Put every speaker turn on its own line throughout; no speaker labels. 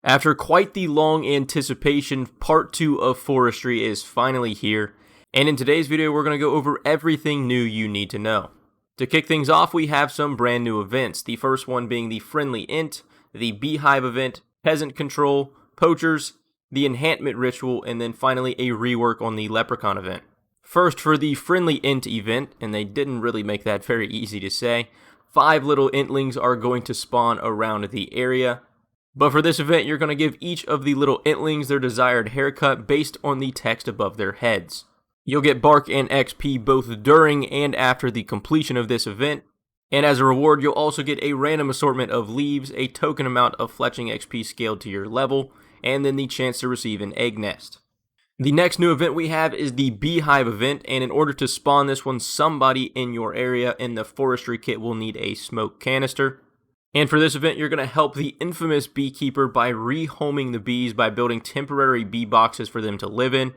After quite the long anticipation, part 2 of Forestry is finally here, and in today's video we're going to go over everything new you need to know. To kick things off, we have some brand new events, the first one being the Friendly Ent, the Hive Event, Pheasant Control, Poachers, the Enchantment Ritual, and then finally a rework on the Leprechaun event. First, for the Friendly Ent event, and they didn't really make that very easy to say, 5 little Entlings are going to spawn around the area. But for this event, you're going to give each of the little Entlings their desired haircut based on the text above their heads. You'll get bark and XP both during and after the completion of this event, and as a reward, you'll also get a random assortment of leaves, a token amount of fletching XP scaled to your level, and then the chance to receive an egg nest. The next new event we have is the Beehive event, and in order to spawn this one, somebody in your area in the Forestry kit will need a smoke canister. And for this event, you're going to help the infamous beekeeper by rehoming the bees by building temporary bee boxes for them to live in.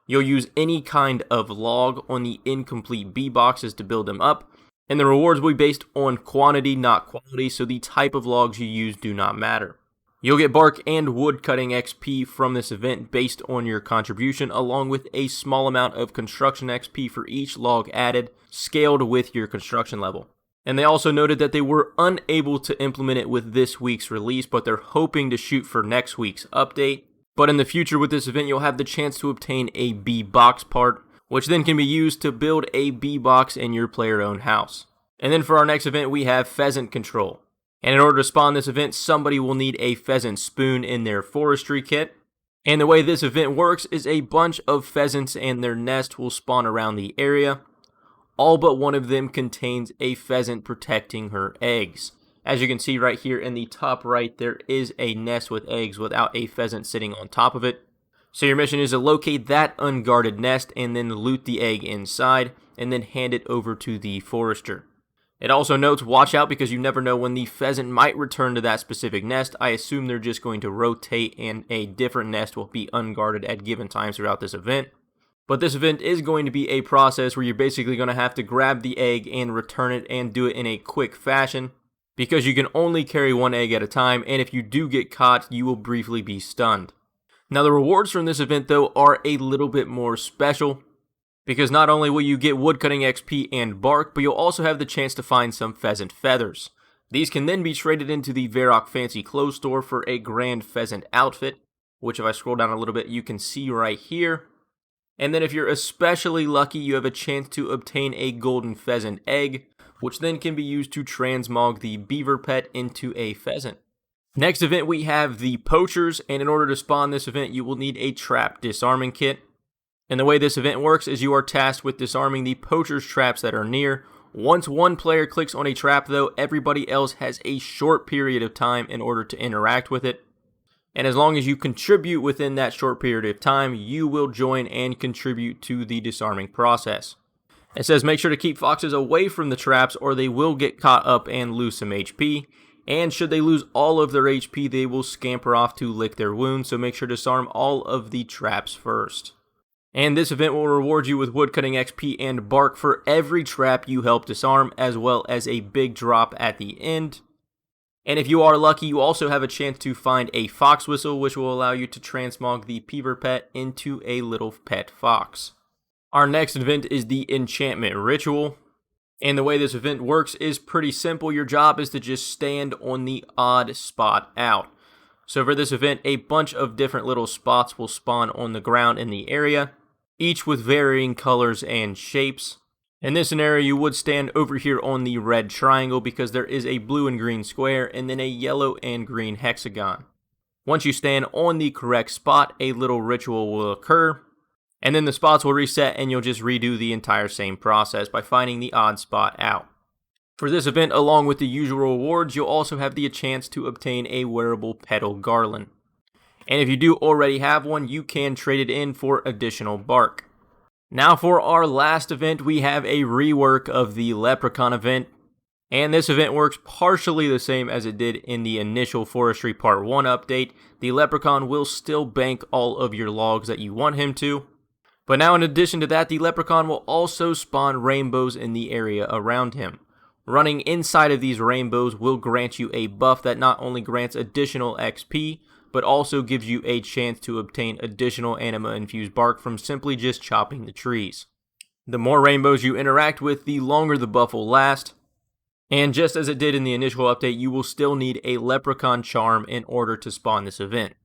You'll use any kind of log on the incomplete bee boxes to build them up, and the rewards will be based on quantity, not quality, so the type of logs you use do not matter. You'll get bark and wood cutting XP from this event based on your contribution, along with a small amount of construction XP for each log added, scaled with your construction level. And they also noted that they were unable to implement it with this week's release, but they're hoping to shoot for next week's update. But in the future with this event, you'll have the chance to obtain a bee box part, which then can be used to build a bee box in your player-owned house. And then for our next event, we have Pheasant Control. And in order to spawn this event, somebody will need a pheasant spoon in their Forestry kit. And the way this event works is a bunch of pheasants and their nest will spawn around the area. All but one of them contains a pheasant protecting her eggs. As you can see right here in the top right, there is a nest with eggs without a pheasant sitting on top of it. So your mission is to locate that unguarded nest and then loot the egg inside and then hand it over to the forester. It also notes, watch out because you never know when the pheasant might return to that specific nest. I assume they're just going to rotate and a different nest will be unguarded at given times throughout this event. But this event is going to be a process where you're basically going to have to grab the egg and return it and do it in a quick fashion, because you can only carry one egg at a time, and if you do get caught, you will briefly be stunned. Now the rewards from this event though are a little bit more special, because not only will you get woodcutting XP and bark, but you'll also have the chance to find some pheasant feathers. These can then be traded into the Varrock Fancy Clothes store for a grand pheasant outfit, which if I scroll down a little bit you can see right here. And then if you're especially lucky, you have a chance to obtain a golden pheasant egg, which then can be used to transmog the beaver pet into a pheasant. Next event we have the Poachers, and in order to spawn this event you will need a trap disarming kit. And the way this event works is you are tasked with disarming the Poachers traps that are near. Once one player clicks on a trap though, everybody else has a short period of time in order to interact with it. And as long as you contribute within that short period of time, you will join and contribute to the disarming process. It says make sure to keep foxes away from the traps or they will get caught up and lose some HP. And should they lose all of their HP, they will scamper off to lick their wounds, so make sure to disarm all of the traps first. And this event will reward you with woodcutting XP and bark for every trap you help disarm, as well as a big drop at the end. And if you are lucky, you also have a chance to find a fox whistle, which will allow you to transmog the beaver pet into a little pet fox. Our next event is the Enchantment Ritual. And the way this event works is pretty simple. Your job is to just stand on the odd spot out. So for this event, a bunch of different little spots will spawn on the ground in the area, each with varying colors and shapes. In this scenario, you would stand over here on the red triangle because there is a blue and green square and then a yellow and green hexagon. Once you stand on the correct spot, a little ritual will occur, and then the spots will reset and you'll just redo the entire same process by finding the odd spot out. For this event, along with the usual rewards, you'll also have the chance to obtain a wearable petal garland. And if you do already have one, you can trade it in for additional bark. Now for our last event, we have a rework of the Leprechaun event, and this event works partially the same as it did in the initial Forestry Part 1 update. The Leprechaun will still bank all of your logs that you want him to, but now in addition to that, the Leprechaun will also spawn rainbows in the area around him. Running inside of these rainbows will grant you a buff that not only grants additional XP, but also gives you a chance to obtain additional anima-infused bark from simply just chopping the trees. The more rainbows you interact with, the longer the buff will last, and just as it did in the initial update, you will still need a Leprechaun charm in order to spawn this event.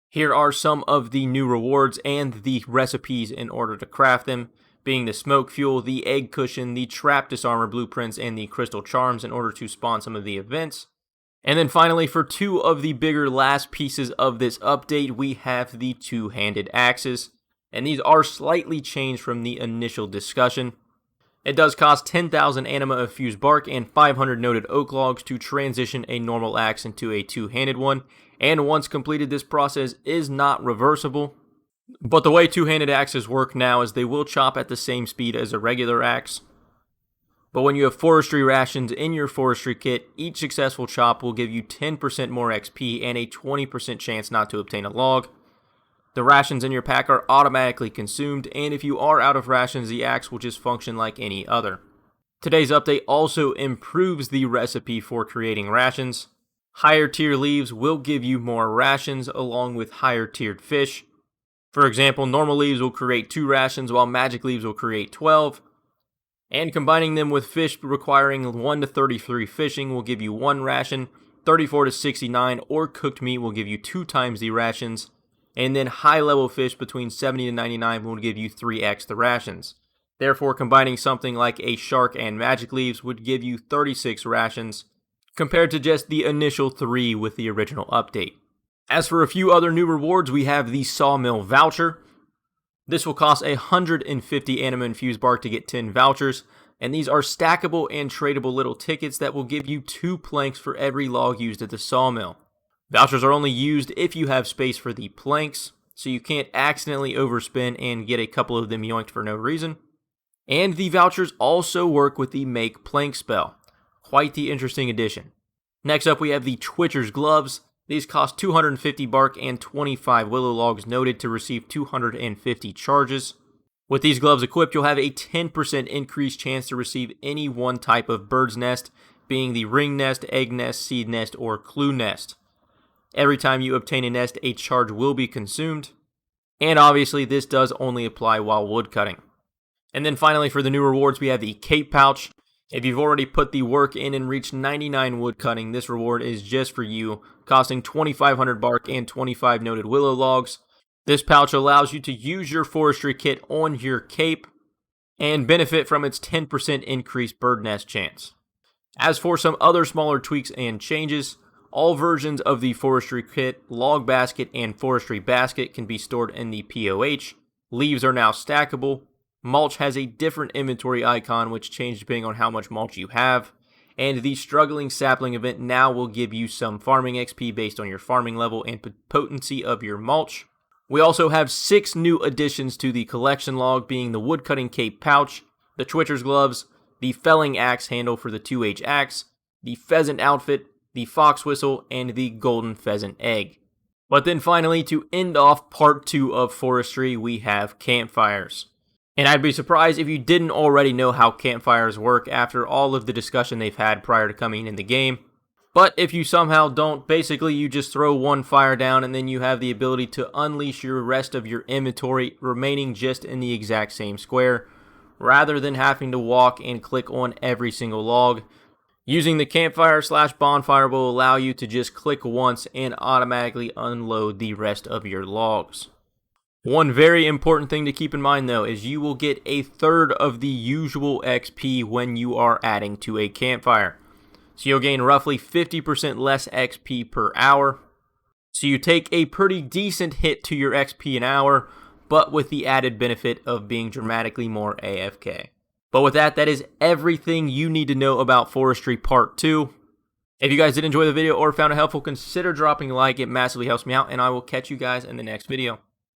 Here are some of the new rewards and the recipes in order to craft them, being the smoke fuel, the egg cushion, the trap disarmor blueprints, and the crystal charms in order to spawn some of the events. And then finally, for two of the bigger last pieces of this update, we have the two-handed axes, and these are slightly changed from the initial discussion. It does cost 10,000 anima-infused bark and 500 noted oak logs to transition a normal axe into a two-handed one, and once completed, this process is not reversible. But the way two-handed axes work now is they will chop at the same speed as a regular axe. But when you have forestry rations in your forestry kit, each successful chop will give you 10% more XP and a 20% chance not to obtain a log. The rations in your pack are automatically consumed, and if you are out of rations, the axe will just function like any other. Today's update also improves the recipe for creating rations. Higher tier leaves will give you more rations along with higher tiered fish. For example, normal leaves will create 2 rations while magic leaves will create 12. And combining them with fish requiring 1 to 33 fishing will give you 1 ration, 34 to 69 or cooked meat will give you 2 times the rations, and then high level fish between 70 to 99 will give you 3x the rations. Therefore, combining something like a shark and magic leaves would give you 36 rations, compared to just the initial 3 with the original update. As for a few other new rewards, we have the Sawmill Voucher. This will cost 150 anima-infused bark to get 10 vouchers, and these are stackable and tradable little tickets that will give you 2 planks for every log used at the sawmill. Vouchers are only used if you have space for the planks, so you can't accidentally overspend and get a couple of them yoinked for no reason. And the vouchers also work with the Make Plank spell. Quite the interesting addition. Next up, we have the Twitcher's Gloves. These cost 250 bark and 25 willow logs noted to receive 250 charges. With these gloves equipped, you'll have a 10% increased chance to receive any one type of bird's nest, being the ring nest, egg nest, seed nest, or clue nest. Every time you obtain a nest, a charge will be consumed. And obviously, this does only apply while woodcutting. And then finally, for the new rewards, we have the Cape Pouch. If you've already put the work in and reached 99 woodcutting, this reward is just for you, costing 2,500 bark and 25 noted willow logs. This pouch allows you to use your forestry kit on your cape and benefit from its 10% increased bird nest chance. As for some other smaller tweaks and changes, all versions of the forestry kit, log basket, and forestry basket can be stored in the POH. Leaves are now stackable. Mulch has a different inventory icon which changes depending on how much mulch you have. And the Struggling Sapling event now will give you some farming XP based on your farming level and potency of your mulch. We also have 6 new additions to the collection log, being the Woodcutting Cape Pouch, the Twitcher's Gloves, the Felling Axe handle for the 2H axe, the Pheasant outfit, the Fox Whistle, and the Golden Pheasant Egg. But then finally, to end off part 2 of Forestry, we have Campfires. And I'd be surprised if you didn't already know how campfires work after all of the discussion they've had prior to coming in the game. But if you somehow don't, basically you just throw one fire down and then you have the ability to unleash your rest of your inventory remaining just in the exact same square, rather than having to walk and click on every single log. Using the campfire/bonfire will allow you to just click once and automatically unload the rest of your logs. One very important thing to keep in mind though is you will get a third of the usual XP when you are adding to a campfire. So you'll gain roughly 50% less XP per hour. So you take a pretty decent hit to your XP an hour, but with the added benefit of being dramatically more AFK. But with that, that is everything you need to know about Forestry Part 2. If you guys did enjoy the video or found it helpful, consider dropping a like. It massively helps me out, and I will catch you guys in the next video.